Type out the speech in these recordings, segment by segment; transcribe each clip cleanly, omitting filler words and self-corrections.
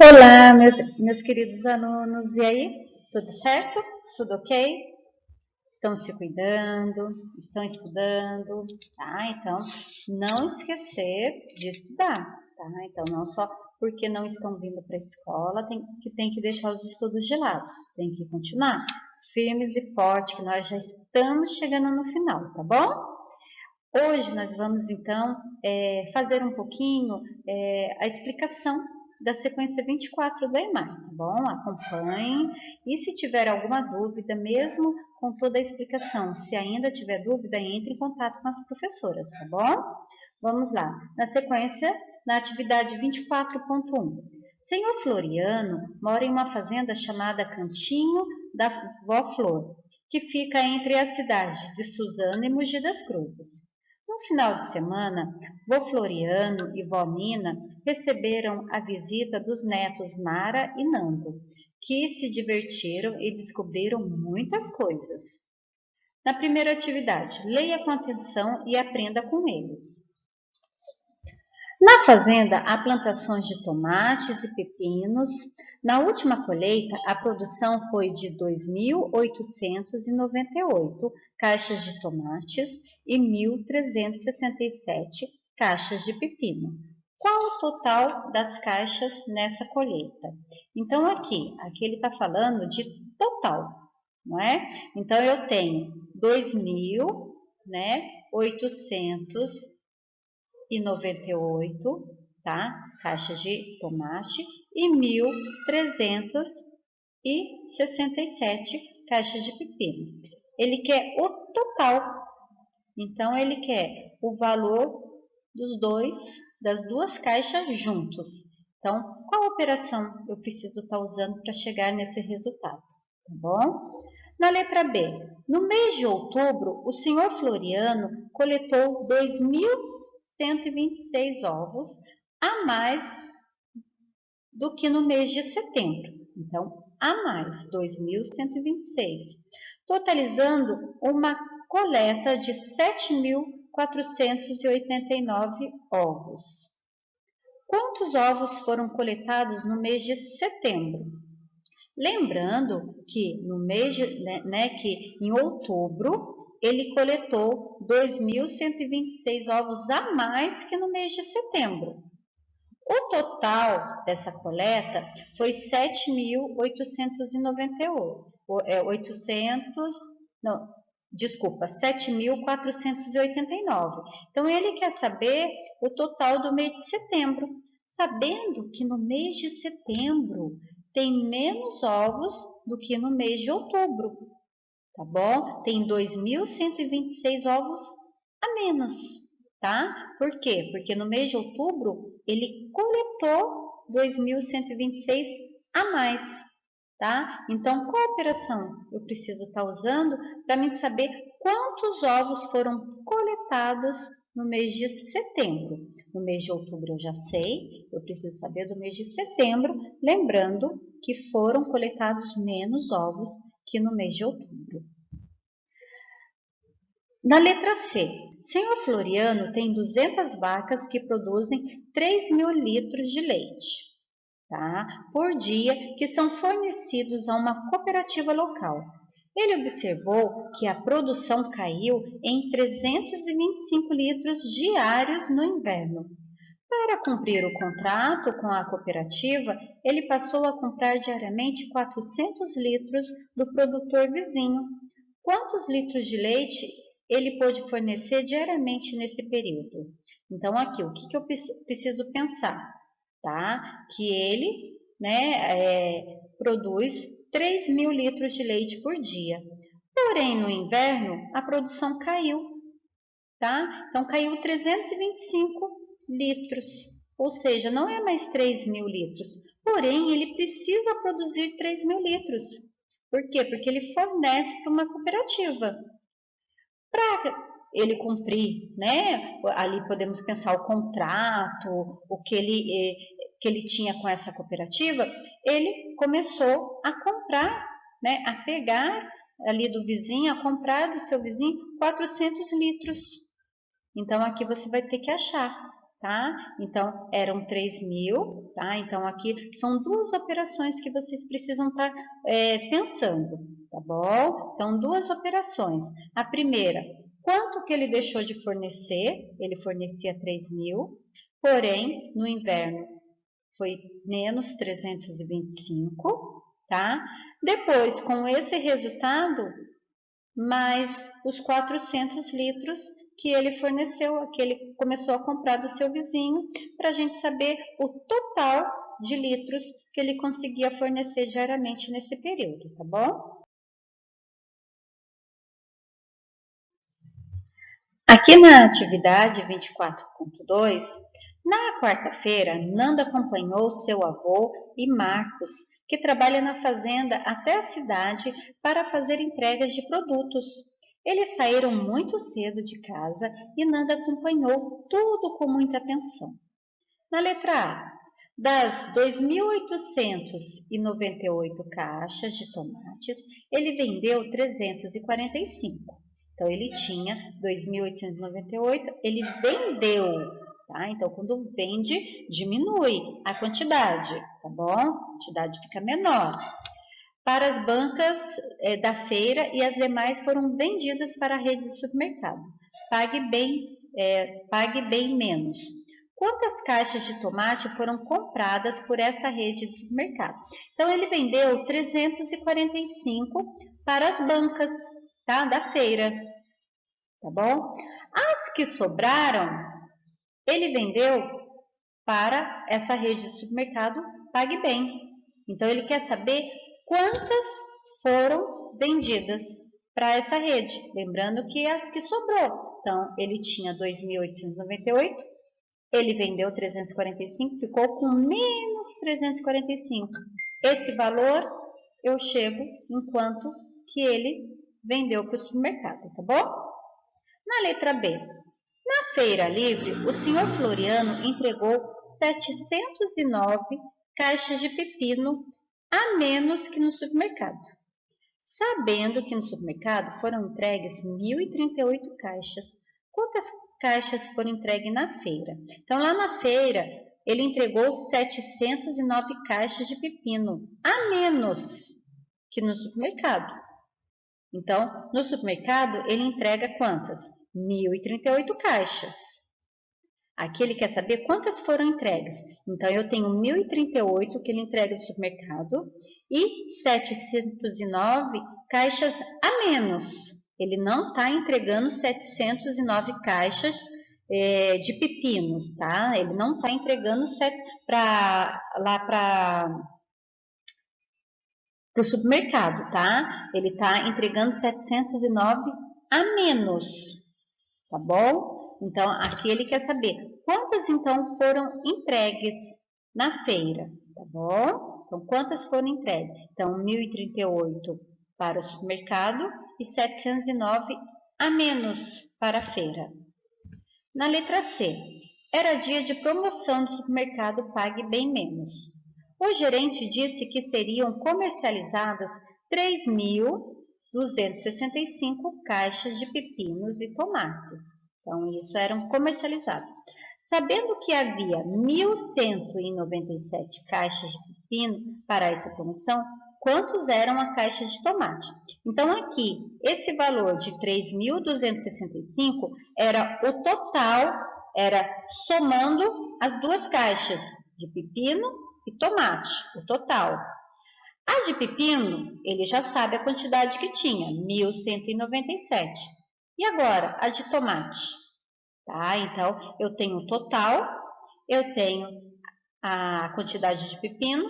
Olá, meus queridos alunos, e aí? Tudo certo? Tudo ok? Estão se cuidando? Estão estudando? Tá? Então, não esquecer de estudar, tá? Então, não só porque não estão vindo para a escola, tem que deixar os estudos de lado, tem que continuar firmes e fortes, que nós já estamos chegando no final, tá bom? Hoje nós vamos então fazer um pouquinho a explicação da sequência 24 do EMAI, tá bom? Acompanhem e se tiver alguma dúvida, mesmo com toda a explicação, se ainda tiver dúvida, entre em contato com as professoras, tá bom? Vamos lá. Na sequência, na atividade 24.1. Senhor Floriano mora em uma fazenda chamada Cantinho da Vó Flor, que fica entre as cidades de Suzano e Mogi das Cruzes. No final de semana, vô Floriano e vó Nina receberam a visita dos netos Nara e Nando, que se divertiram e descobriram muitas coisas. Na primeira atividade, leia com atenção e aprenda com eles. Na fazenda há plantações de tomates e pepinos. Na última colheita, a produção foi de 2.898 caixas de tomates e 1.367 caixas de pepino. Qual o total das caixas nessa colheita? Então, aqui ele está falando de total, não é? Então, eu tenho 2.000, né, 898, tá? Caixas de tomate e 1.367 caixas de pepino. Ele quer o total. Então ele quer o valor das duas caixas juntos. Então, qual operação eu preciso estar usando para chegar nesse resultado? Tá bom? Na letra B, no mês de outubro, o senhor Floriano coletou 2.126 ovos a mais do que no mês de setembro. Então, a mais 2.126, totalizando uma coleta de 7.489 ovos. Quantos ovos foram coletados no mês de setembro? Lembrando que no mês que em outubro ele coletou 2.126 ovos a mais que no mês de setembro. O total dessa coleta foi 7.489. Então, ele quer saber o total do mês de setembro, sabendo que no mês de setembro tem menos ovos do que no mês de outubro, tá bom? Tem 2.126 ovos a menos, tá? Por quê? Porque no mês de outubro ele coletou 2.126 a mais, tá? Então, qual operação eu preciso estar usando para me saber quantos ovos foram coletados no mês de setembro? No mês de outubro eu já sei, eu preciso saber do mês de setembro, lembrando que foram coletados menos ovos que no mês de outubro. Na letra C, senhor Floriano tem 200 vacas que produzem 3.000 litros de leite, tá? Por dia, que são fornecidos a uma cooperativa local. Ele observou que a produção caiu em 325 litros diários no inverno. Para cumprir o contrato com a cooperativa, ele passou a comprar diariamente 400 litros do produtor vizinho. Quantos litros de leite ele pôde fornecer diariamente nesse período? Então, aqui, o que eu preciso pensar? Tá? Que ele, produz 3.000 litros de leite por dia. Porém, no inverno, a produção caiu, tá? Então, caiu 325 litros. Ou seja, não é mais 3.000 litros. Porém, ele precisa produzir 3.000 litros. Por quê? Porque ele fornece para uma cooperativa. Para ele cumprir, né? Ali podemos pensar o contrato, o que ele tinha com essa cooperativa, ele começou a comprar, né? A pegar ali do vizinho, a comprar do seu vizinho 400 litros. Então, aqui você vai ter que achar tá? Então, eram 3.000, tá? Então, aqui são duas operações que vocês precisam estar pensando, tá bom? Então, duas operações. A primeira, quanto que ele deixou de fornecer? Ele fornecia 3.000, porém, no inverno foi menos 325, tá? Depois, com esse resultado, mais os 400 litros que ele forneceu, que ele começou a comprar do seu vizinho, para a gente saber o total de litros que ele conseguia fornecer diariamente nesse período, tá bom? Aqui na atividade 24.2, na quarta-feira, Nanda acompanhou seu avô e Marcos, que trabalha na fazenda, até a cidade para fazer entregas de produtos. Eles saíram muito cedo de casa e Nanda acompanhou tudo com muita atenção. Na letra A, das 2.898 caixas de tomates, ele vendeu 345. Então, ele tinha 2.898, ele vendeu, tá? Então, quando vende, diminui a quantidade, tá bom? A quantidade fica menor. Para as bancas da feira e as demais foram vendidas para a rede de supermercado. Pague bem menos. Quantas caixas de tomate foram compradas por essa rede de supermercado? Então, ele vendeu 345 para as bancas, tá? Da feira, tá bom? As que sobraram, ele vendeu para essa rede de supermercado Pague Bem. Então, ele quer saber quantas foram vendidas para essa rede. Lembrando que as que sobrou. Então, ele tinha 2.898, ele vendeu 345, ficou com menos 345. Esse valor eu chego enquanto que ele vendeu para o supermercado, tá bom? Na letra B, na feira livre, o senhor Floriano entregou 709 caixas de pepino a menos que no supermercado. Sabendo que no supermercado foram entregues 1.038 caixas, quantas caixas foram entregues na feira? Então, lá na feira, ele entregou 709 caixas de pepino a menos que no supermercado. Então, no supermercado, ele entrega quantas? 1.038 caixas. Aqui ele quer saber quantas foram entregues. Então, eu tenho 1.038 que ele entrega no supermercado e 709 caixas a menos. Ele não está entregando 709 caixas de pepinos, tá? Ele não está entregando lá para o supermercado, tá? Ele está entregando 709 a menos, tá bom? Então, aqui ele quer saber quantas, então, foram entregues na feira, tá bom? Então, quantas foram entregues? Então, 1.038 para o supermercado e 709 a menos para a feira. Na letra C, era dia de promoção do supermercado Pague Bem Menos. O gerente disse que seriam comercializadas 3.265 caixas de pepinos e tomates. Então, isso eram comercializados. Sabendo que havia 1.197 caixas de pepino para essa promoção, quantos eram a caixa de tomate? Então, aqui, esse valor de 3.265 era o total, era somando as duas caixas de pepino e tomate, o total. A de pepino, ele já sabe a quantidade que tinha, 1.197. E agora, a de tomate? Tá? Então, eu tenho o total, eu tenho a quantidade de pepino.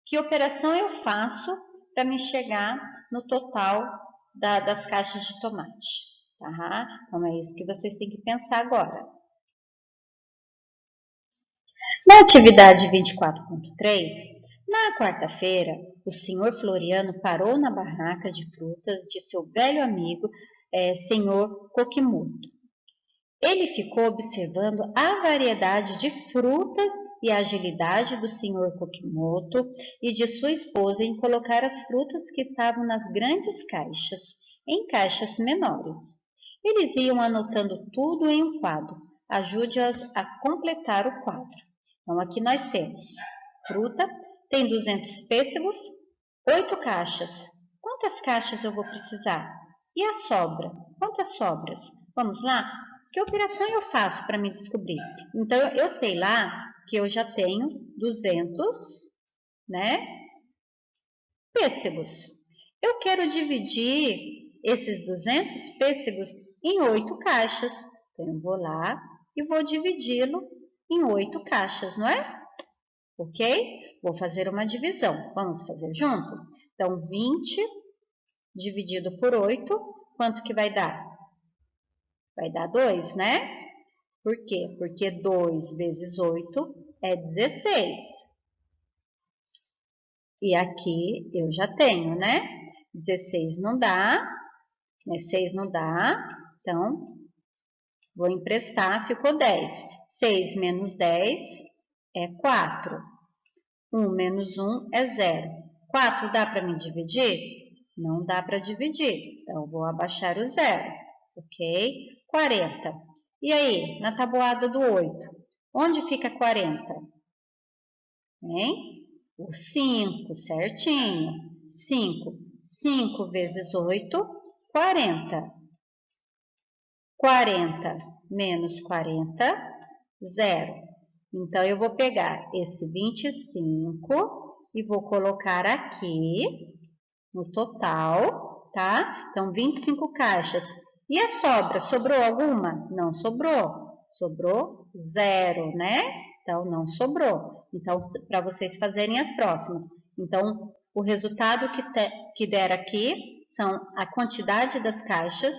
Que operação eu faço para me chegar no total das caixas de tomate? Tá? Então, é isso que vocês têm que pensar agora. Na atividade 24.3, na quarta-feira, o senhor Floriano parou na barraca de frutas de seu velho amigo, senhor Kokimoto. Ele ficou observando a variedade de frutas e a agilidade do senhor Kokimoto e de sua esposa em colocar as frutas que estavam nas grandes caixas em caixas menores. Eles iam anotando tudo em um quadro, ajude-as a completar o quadro. Então, aqui nós temos fruta, tem 200 pêssegos, 8 caixas. Quantas caixas eu vou precisar? E a sobra? Quantas sobras? Vamos lá? Que operação eu faço para me descobrir? Então, eu sei lá que eu já tenho 200, né, pêssegos. Eu quero dividir esses 200 pêssegos em 8 caixas. Então, eu vou lá e vou dividi-lo em 8 caixas, não é? Ok? Vou fazer uma divisão. Vamos fazer junto? Então, 20 dividido por 8, quanto que vai dar? Vai dar 2, né? Por quê? Porque 2 vezes 8 é 16. E aqui eu já tenho, né? 16 não dá, né? 6 não dá, então vou emprestar, ficou 10. 6 menos 10 é 4. 1 menos 1 é 0. 4 dá para me dividir? Não dá para dividir, então vou abaixar o 0, ok? 40. E aí, na tabuada do 8, onde fica 40? Hein? O 5, certinho. 5. 5 vezes 8, 40. 40 menos 40, 0. Então, eu vou pegar esse 25 e vou colocar aqui no total, tá? Então, 25 caixas. E a sobra? Sobrou alguma? Não sobrou. Sobrou 0, né? Então, não sobrou. Então, para vocês fazerem as próximas. Então, o resultado que der aqui são a quantidade das caixas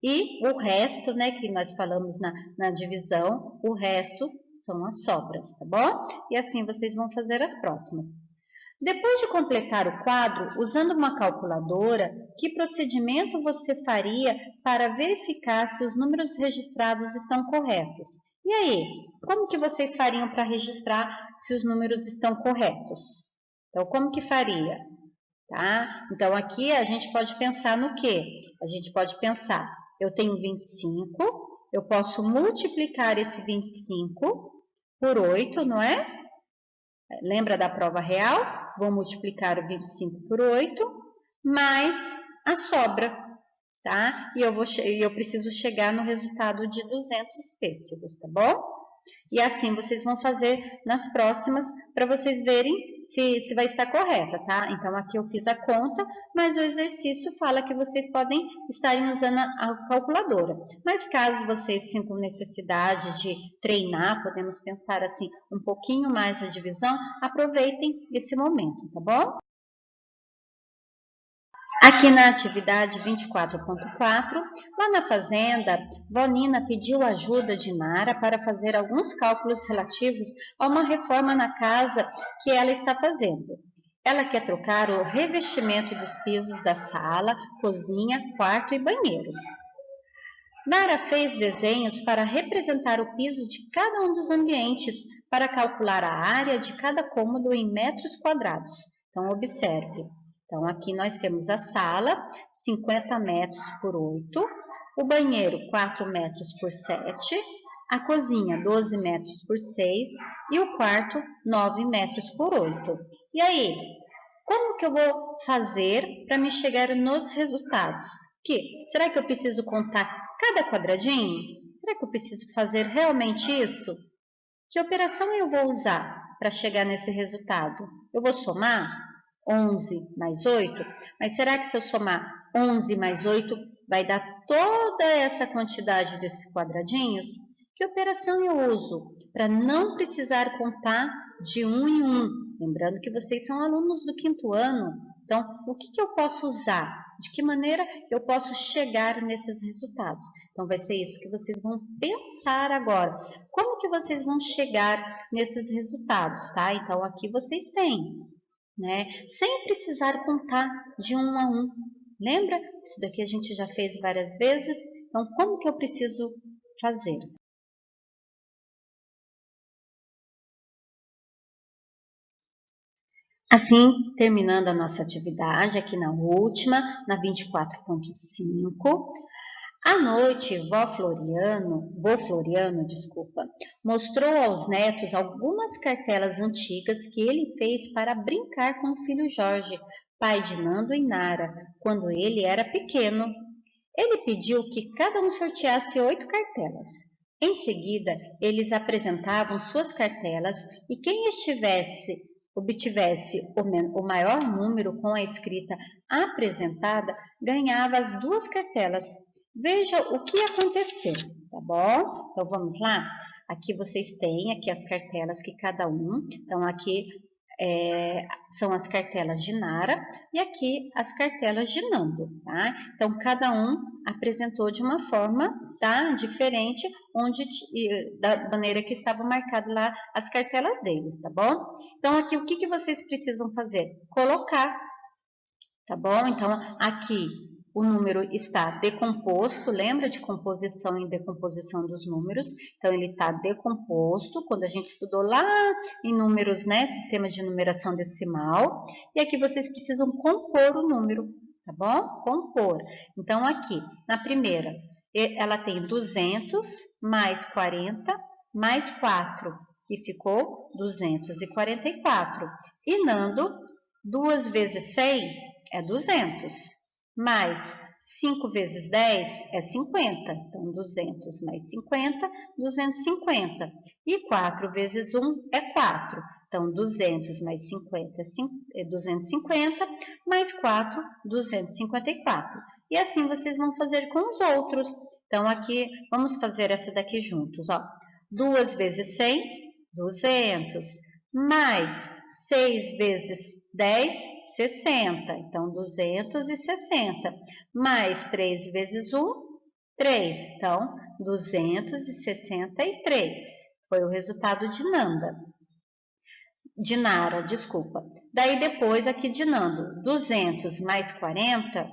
e o resto, né, que nós falamos na divisão, o resto são as sobras, tá bom? E assim vocês vão fazer as próximas. Depois de completar o quadro, usando uma calculadora, que procedimento você faria para verificar se os números registrados estão corretos? E aí, como que vocês fariam para registrar se os números estão corretos? Então, como que faria? Tá? Então, aqui a gente pode pensar no quê? A gente pode pensar, eu tenho 25, eu posso multiplicar esse 25 por 8, não é? Lembra da prova real? Vou multiplicar o 25 por 8, mais a sobra, tá? E eu preciso chegar no resultado de 200 pêssegos, tá bom? E assim vocês vão fazer nas próximas para vocês verem se vai estar correta, tá? Então, aqui eu fiz a conta, mas o exercício fala que vocês podem estarem usando a calculadora. Mas caso vocês sintam necessidade de treinar, podemos pensar assim, um pouquinho mais a divisão, aproveitem esse momento, tá bom? Aqui na atividade 24.4, lá na fazenda, Vonina pediu ajuda de Nara para fazer alguns cálculos relativos a uma reforma na casa que ela está fazendo. Ela quer trocar o revestimento dos pisos da sala, cozinha, quarto e banheiro. Nara fez desenhos para representar o piso de cada um dos ambientes, para calcular a área de cada cômodo em metros quadrados. Então, observe. Então, aqui nós temos a sala, 50 metros por 8, o banheiro, 4 metros por 7, a cozinha, 12 metros por 6 e o quarto, 9 metros por 8. E aí, como que eu vou fazer para me chegar nos resultados? Será que eu preciso contar cada quadradinho? Será que eu preciso fazer realmente isso? Que operação eu vou usar para chegar nesse resultado? Eu vou somar 11 mais 8? Mas será que se eu somar 11 mais 8 vai dar toda essa quantidade desses quadradinhos? Que operação eu uso para não precisar contar de um em um? Lembrando que vocês são alunos do 5º ano. Então, o que eu posso usar? De que maneira eu posso chegar nesses resultados? Então, vai ser isso que vocês vão pensar agora. Como que vocês vão chegar nesses resultados, tá? Então, aqui vocês têm, né? Sem precisar contar de um a um. Lembra? Isso daqui a gente já fez várias vezes. Então, como que eu preciso fazer? Assim, terminando a nossa atividade aqui na última, na 24.5, À noite, vô Floriano, mostrou aos netos algumas cartelas antigas que ele fez para brincar com o filho Jorge, pai de Nando e Nara, quando ele era pequeno. Ele pediu que cada um sorteasse 8 cartelas. Em seguida, eles apresentavam suas cartelas e quem obtivesse o maior número com a escrita apresentada ganhava as 2 cartelas. Veja o que aconteceu, tá bom? Então vamos lá? Aqui vocês têm aqui as cartelas que cada um. Então aqui são as cartelas de Nara e aqui as cartelas de Nando, tá? Então cada um apresentou de uma forma, tá, diferente, da maneira que estava marcado lá as cartelas deles, tá bom? Então aqui o que vocês precisam fazer? Colocar, tá bom? Então aqui o número está decomposto, lembra de composição e decomposição dos números? Então, ele está decomposto, quando a gente estudou lá em números, né, sistema de numeração decimal, e aqui vocês precisam compor o número, tá bom? Compor. Então, aqui, na primeira, ela tem 200 mais 40 mais 4, que ficou 244. E Nando, 2 vezes 100 é 200. Mais 5 vezes 10 é 50. Então, 200 mais 50, 250. E 4 vezes 1 é 4. Então, 200 mais 50 é 250, mais 4, 254. E assim vocês vão fazer com os outros. Então, aqui, vamos fazer essa daqui juntos, ó. 2 vezes 100, 200. Mais 6 vezes 10, 60. Então, 260. Mais 3 vezes 1, 3. Então, 263. Foi o resultado de Nara, desculpa. Daí, depois, aqui de Nando, 200 mais 40,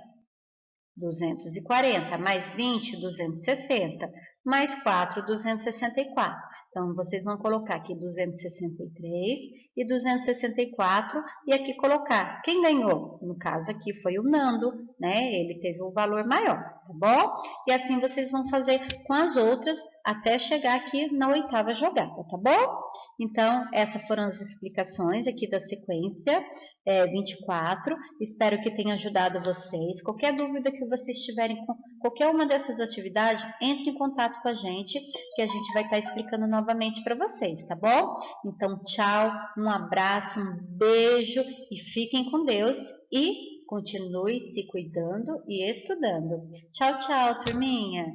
240. Mais 20, 260. Mais 4, 264. Então, vocês vão colocar aqui 263 e 264 e aqui colocar. Quem ganhou? No caso aqui foi o Nando, né? Ele teve um valor maior, tá bom? E assim vocês vão fazer com as outras até chegar aqui na 8ª jogada, tá bom? Então, essas foram as explicações aqui da sequência 24. Espero que tenha ajudado vocês. Qualquer dúvida que vocês tiverem com qualquer uma dessas atividades, entre em contato com a gente, que a gente vai estar explicando novamente para vocês, tá bom? Então, tchau, um abraço, um beijo e fiquem com Deus e continue se cuidando e estudando. Tchau, tchau, turminha!